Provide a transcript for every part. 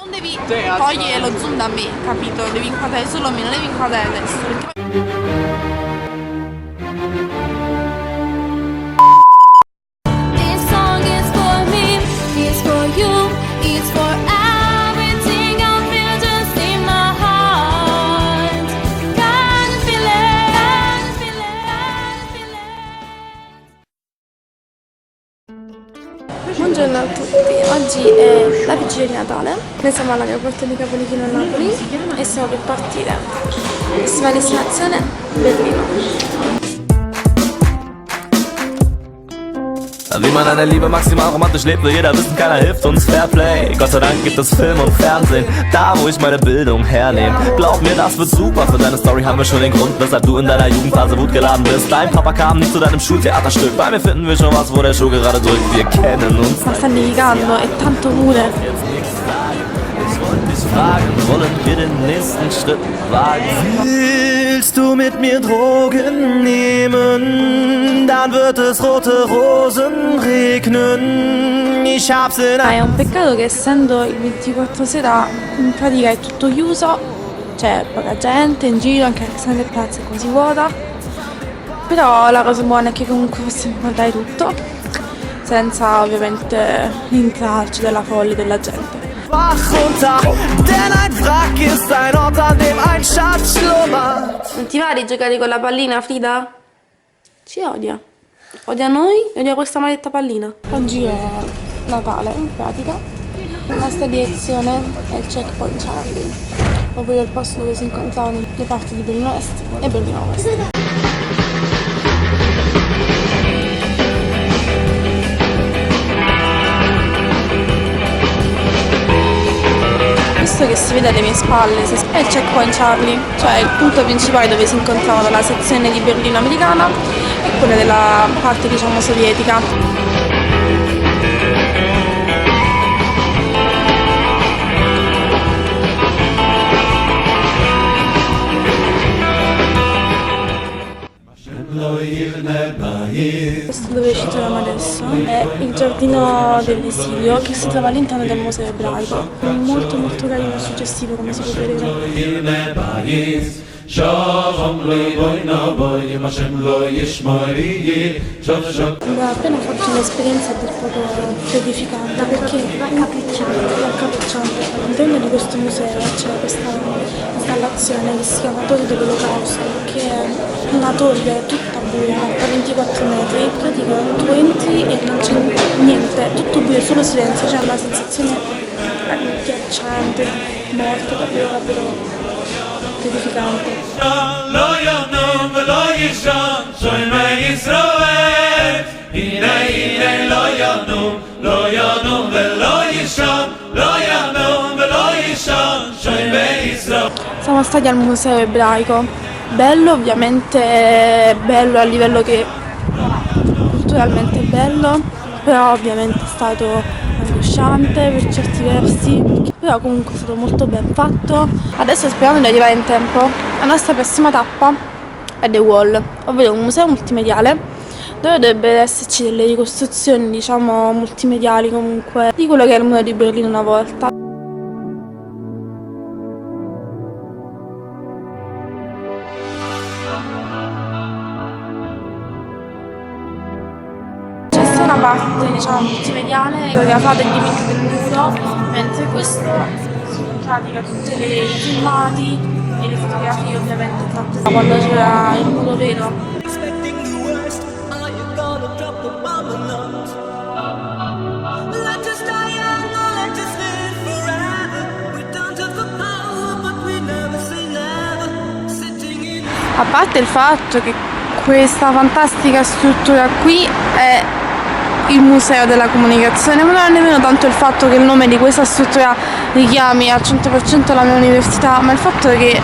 Non devi togliere lo zoom da me, capito? Devi inquadrare solo me, non devi inquadrare adesso. This song is for me, it's for you, it's for everything I feel just in my heart. Gotta feel it, gotta feel it, gotta feel it. Buongiorno a tutti, oggi è la vigilia di Natale, noi siamo all'aeroporto di Capolicchino a Napoli e stiamo per partire. Prossima destinazione, Berlino. Wie man eine Liebe maximal romantisch lebt, will jeder wissen, keiner hilft uns Fairplay. Gott sei Dank gibt es Film und Fernsehen, da wo ich meine Bildung hernehme. Glaub mir, das wird super, für deine Story haben wir schon den Grund, weshalb du in deiner Jugendphase wutgeladen bist. Dein Papa kam nie zu deinem Schultheaterstück, bei mir finden wir schon was, wo der Schuh gerade drückt, wir kennen uns. Ma sta nevicando, è tanto pure. Ich wollte dich fragen, wollen wir den nächsten Schritt wagen? Willst du mit mir Drogen nehmen? Dann wird es rote Rosen regnen. Ich hab's in È un peccato che essendo il 24 sera in pratica è tutto chiuso, c'è poca gente in giro, anche Alexander Platz è quasi vuota, però la cosa buona è che comunque possiamo guardare tutto, senza ovviamente l'intralcio della folla della gente. Wach runter, denn ein Wrack ist ein Ort, an dem ein Schatz schlummert. Non ti va di giocare con la pallina, Frida? Ci odia. Odia noi e odia questa maledetta pallina. Oggi è Natale, in pratica. La nostra direzione è il Checkpoint Charlie, ovvero il posto dove si incontravano le parti di Berlino Est e Berlino Ovest. Questo che si vede alle mie spalle è il Checkpoint Charlie, cioè il punto principale dove si incontravano la sezione di Berlino americana e quella della parte diciamo sovietica. Questo dove ci troviamo adesso è il giardino dell'esilio che si trova all'interno del museo ebraico. È molto molto carino e suggestivo, come si può vedere. Abbiamo appena fatto un'esperienza del proprio terrificante perché raccapricciante. All'interno di questo museo c'è questa installazione che si chiama Torre dell'Olocausto, che è una torre tutta buia, a 24 metri. In pratica tu entri e non c'è niente, tutto buio, solo silenzio, c'è una sensazione agghiacciante, morte, davvero terrificante. Siamo stati al museo ebraico, bello ovviamente, bello a livello che culturalmente bello, però ovviamente è stato angosciante per certi versi, però comunque è stato molto ben fatto. Adesso speriamo di arrivare in tempo. La nostra prossima tappa è The Wall, ovvero un museo multimediale dove dovrebbero esserci delle ricostruzioni, diciamo, multimediali comunque, di quello che era il muro di Berlino una volta. C'è una parte, diciamo, multimediale fotografata in limite del muro, mentre questo in pratica tutte le filmati e le fotografie ovviamente fatte da quando c'era il muro vero. A parte il fatto che questa fantastica struttura qui è il museo della comunicazione, ma non è nemmeno tanto il fatto che il nome di questa struttura richiami al 100% la mia università, ma il fatto che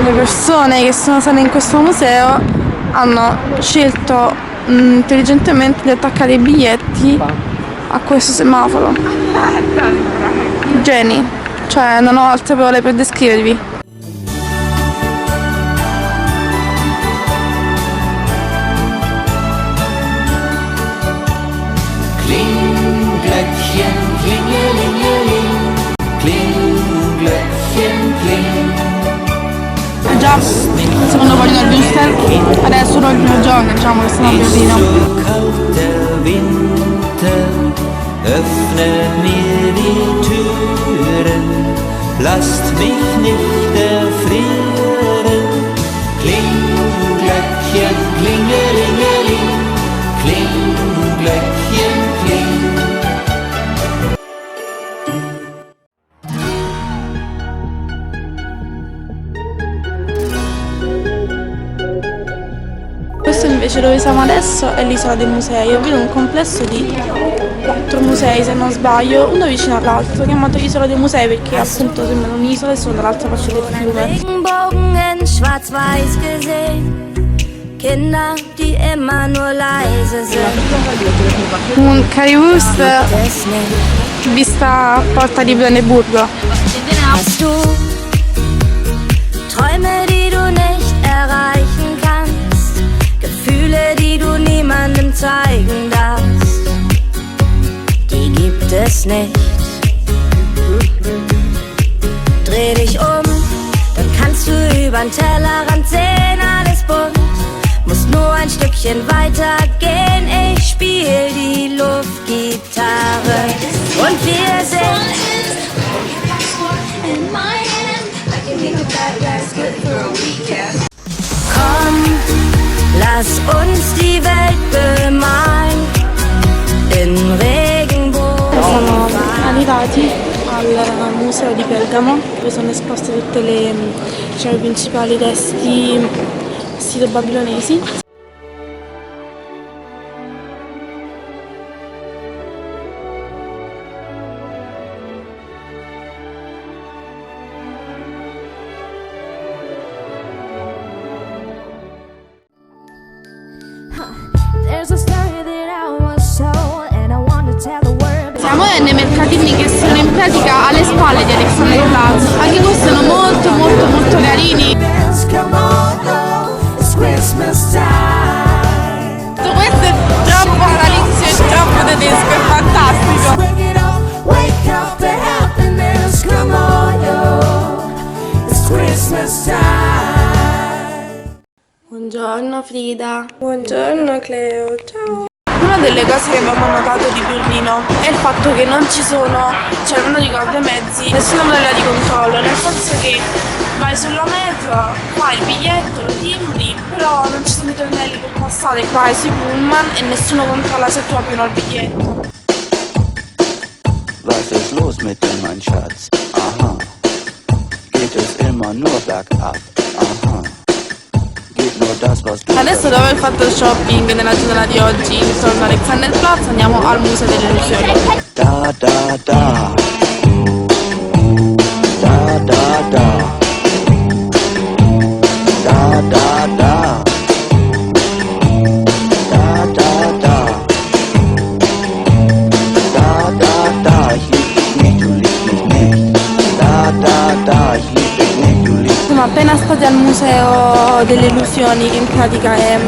le persone che sono state in questo museo hanno scelto intelligentemente di attaccare i biglietti a questo semaforo. Geni, cioè non ho altre parole per descrivervi. Kling, Glöckchen, klingelingeling, kling. già il secondo Polino al Wünstel, adesso solo il primo giorno, diciamo che sono a Berlino. Kalt der Winter, öffne mir die Türen, lasst mich nicht erfrieren. Klingglöckchen, klingelingeling, Klingglöckchen, kling. Questo invece dove siamo adesso è l'isola dei musei, ovvero un complesso di 4 musei se non sbaglio, uno vicino all'altro, chiamato Isola dei Musei perché appunto sembrano un'isola e sono dall'altra parte del fiume. Regenbogen in schwarz-weiß gesehen. Kinder, die immer nur leise sind. Un currywurst Das nicht. vista a Porta di Brandeburgo. Hast du Träume, die du nicht erreichen kannst? Gefühle, die du niemandem zeigen darfst? Die gibt es nicht. Dreh dich um, dann kannst du übern Tellerrand sehen, alles bunt. Musst nur ein Stückchen weiter gehen, ich spiel die Luftgitarre und wir sind. Komm, lass uns die Welt bemalen in Regenbogen. Siamo arrivati al museo di Bergamo dove sono esposte tutte le diciamo, i principali testi babilonesi. There's a story that I was told and I want to tell the world. Siamo nei mercatini che sono in pratica alle spalle di Alexanderplatz. Anche questi sono molto carini. Tutto questo è troppo natalizio e troppo tedesco, è fantastico. Buongiorno Frida. Buongiorno Cleo, ciao. Una delle cose che abbiamo notato di Berlino è il fatto che non ci sono, cioè non ricordo i mezzi, nessuna modalità di controllo, nel senso che vai sulla metro, fai il biglietto, lo timbri, però non ci sono i tornelli per passare, vai sui pullman e nessuno controlla se tu hai o no il biglietto. Was ist los mit dir, mein Schatz? Aha. Geht es immer nur bergab? Aha. Geht nur das, was du Adesso dopo aver fatto shopping nella giornata di oggi intorno a Alexanderplatz andiamo al Museo delle Illusioni. Da, da, da. Da, da, da. Da, da, da. Da, da, da. Da, da, da. Ich lieb dich nicht, du liebst mich nicht. Da, da, da. Ich lieb dich nicht, du liebst. Siamo appena stati al Museo delle Illusioni che in pratica è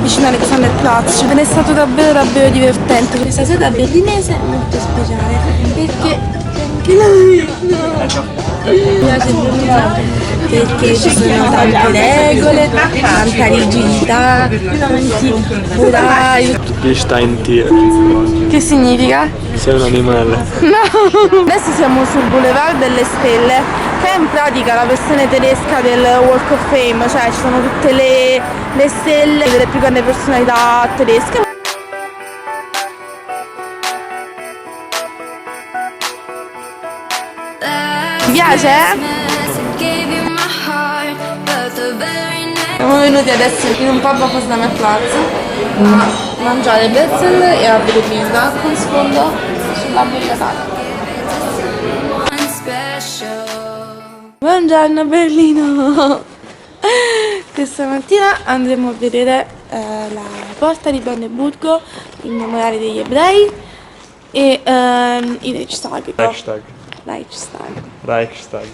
vicino a Alexanderplatz. Ed è stato davvero divertente. Questa sera berlinese è molto speciale perché mi piace perché ci sono tante regole, tanta rigidità, tanti orari. Du bist ein Tier. Che significa? Sei un animale. No! Adesso siamo sul Boulevard delle Stelle, che è in pratica la versione tedesca del Walk of Fame, cioè ci sono tutte le stelle delle più grandi personalità tedesche. Ti piace? Siamo venuti adesso in un pub a Potsdamer Platz a mangiare brezel e a bere birra con sfondo sull'albero di Natale. Buongiorno Berlino! Questa mattina andremo a vedere la porta di Brandeburgo, il memoriale degli ebrei e il Reichstag. Reichstag.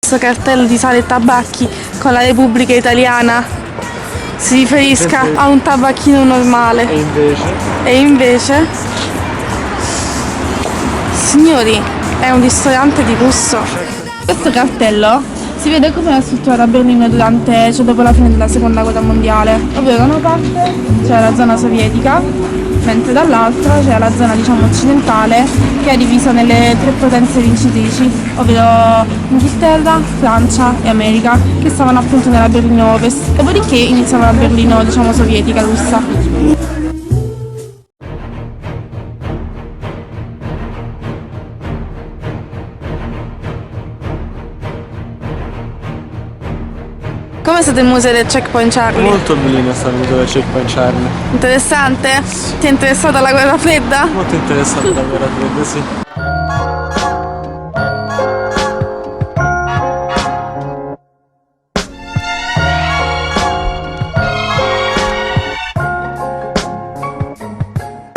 Questo cartello di sale e tabacchi con la Repubblica Italiana si riferisca a un tabacchino normale. E invece, signori, è un ristorante di lusso. Questo cartello si vede come era strutturata Berlino dopo la fine della seconda guerra mondiale, ovvero da una parte c'era la zona sovietica, mentre dall'altra c'era la zona occidentale che è divisa nelle tre potenze vincitrici, ovvero Inghilterra, Francia e America, che stavano appunto nella Berlino Ovest. Dopodiché iniziava la Berlino sovietica russa. Come è stato il museo del Checkpoint Charlie? Molto bellino sta il museo del Checkpoint Charlie. Interessante? Ti è interessata la guerra fredda? Molto interessante la guerra fredda, sì.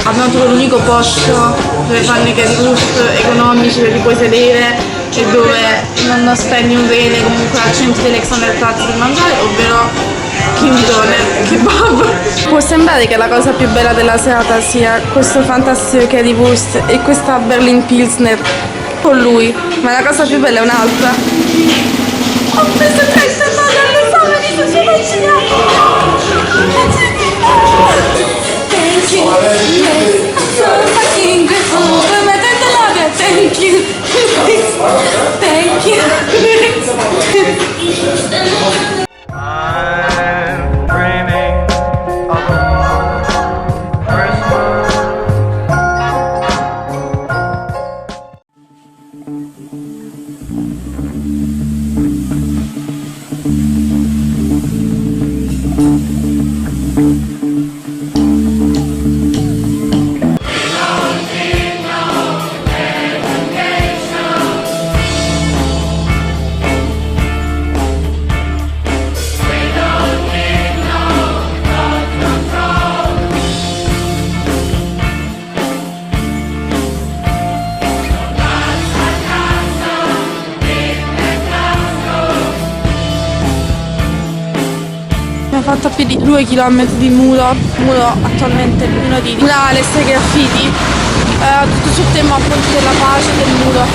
Abbiamo trovato l'unico posto dove fanno i currywurst economici, dove ti puoi sedere e dove non spendi un rene comunque al centro dell'Alexanderplatz per mangiare, ovvero Kim Doner Kebab. Può sembrare che la cosa più bella della serata sia questo fantastico currywurst e questa Berlin Pilsner con lui, ma la cosa più bella è un'altra. Ho preso 30 all'esame di sociologia! Thank you. I'm so fucking grateful for my tender love. Thank you. Thank you. I'm dreaming of a Christmas. Abbiamo fatto più di 2 km di muro attualmente pieno di murales e graffiti, tutto sul tema appunto della pace del muro.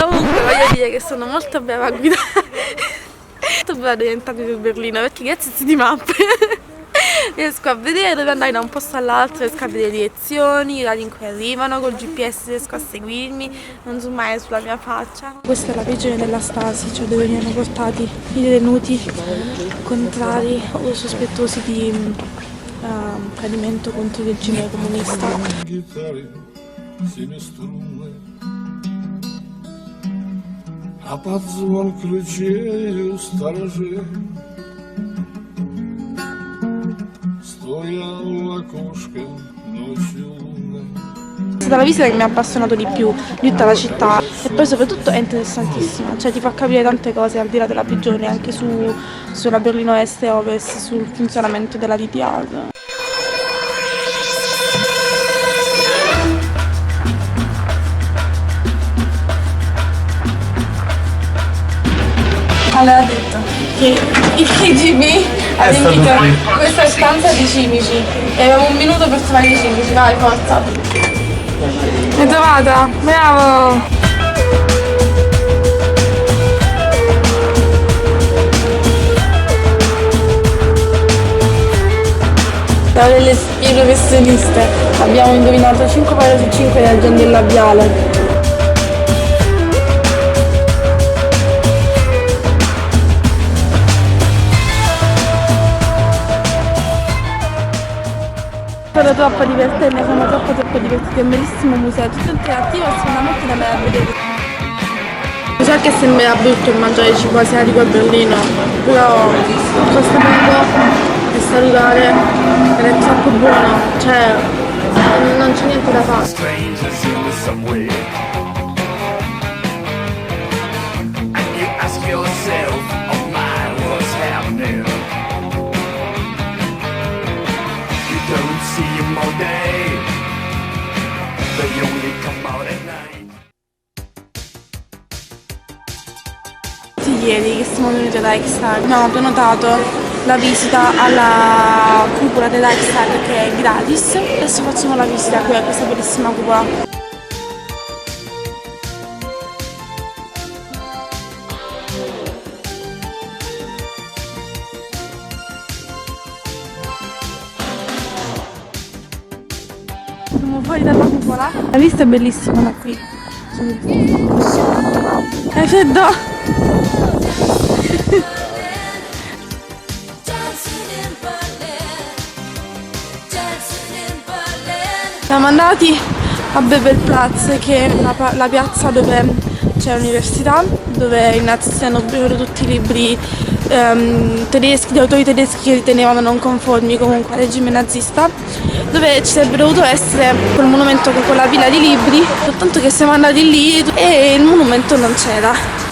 Comunque voglio dire che sono molto brava a guidare, molto brava a diventare su Berlino perché grazie a queste mappe riesco a vedere dove andare da un posto all'altro, riesco a vedere direzioni, i orari in cui arrivano, col GPS riesco a seguirmi, non zoomare sulla mia faccia. Questa è la prigione della Stasi, cioè dove venivano portati i detenuti contrari o sospettosi di tradimento contro il regime comunista. А под звон ключей у сторожей стоял в окошке ночью лунной. È stata la visita che mi ha appassionato di più di tutta la città e poi soprattutto è interessantissima, cioè ti fa capire tante cose al di là della prigione, anche sulla Berlino Est e Ovest, sul funzionamento della DDR. Allora ha detto che il KGB ha riempito questa stanza di cimici e avevamo un minuto per trovare i cimici, vai forza! L'hai trovata? Bravo! Tra le spie professioniste abbiamo indovinato 5 parole su 5 della agenda del labiale. È stato troppo divertente, siamo troppo divertiti, è un bellissimo museo, tutto interattivo e secondo me da andare a vedere. So che sembra brutto mangiare cibo asiatico a Berlino, però costa poco, è salutare ed è troppo buono, cioè non c'è niente da fare. Strangers in the subway, and you ask yourself, oh my, what's happening? fossimo venuti ad Reichstag. Abbiamo prenotato la visita alla cupola del Reichstag che è gratis. Adesso facciamo la visita qui a questa bellissima cupola. Siamo fuori dalla cupola. La vista è bellissima da qui. È freddo! Siamo andati a Bebelplatz, che è la piazza dove c'è l'università, dove i nazisti hanno bruciato tutti i libri tedeschi, di autori tedeschi che ritenevano non conformi comunque al regime nazista, dove ci sarebbe dovuto essere quel monumento con quella pila di libri, soltanto che siamo andati lì e il monumento non c'era.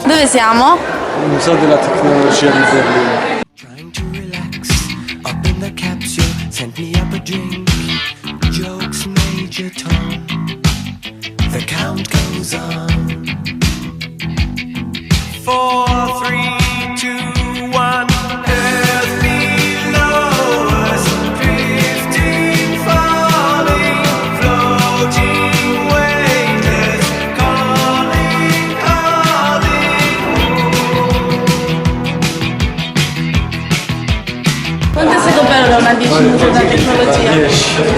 Dove siamo? Il Museo della Tecnologia di Berlino. Trying to relax up in the capsule, sent me up a drink. Jokes, Major Tom. The count goes on. 4, 3, 2, 1. Earth below us, drifting, falling, floating, weightless, calling, calling. Quanto è stato bello da una 10 minuti della tecnologia?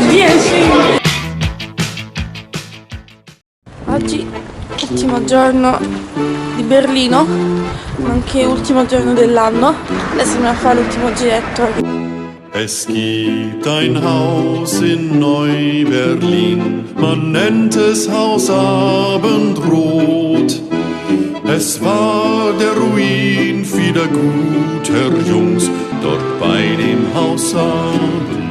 10! Oggi, ultimo giorno di Berlino, nonché ultimo giorno dell'anno. Adesso andiamo a fare l'ultimo giretto. Es gibt ein Haus in Neu-Berlin, man nennt es Haus Abendrot. Es war der Ruin vieler guter Jungs, dort bei dem Haus Abendrot.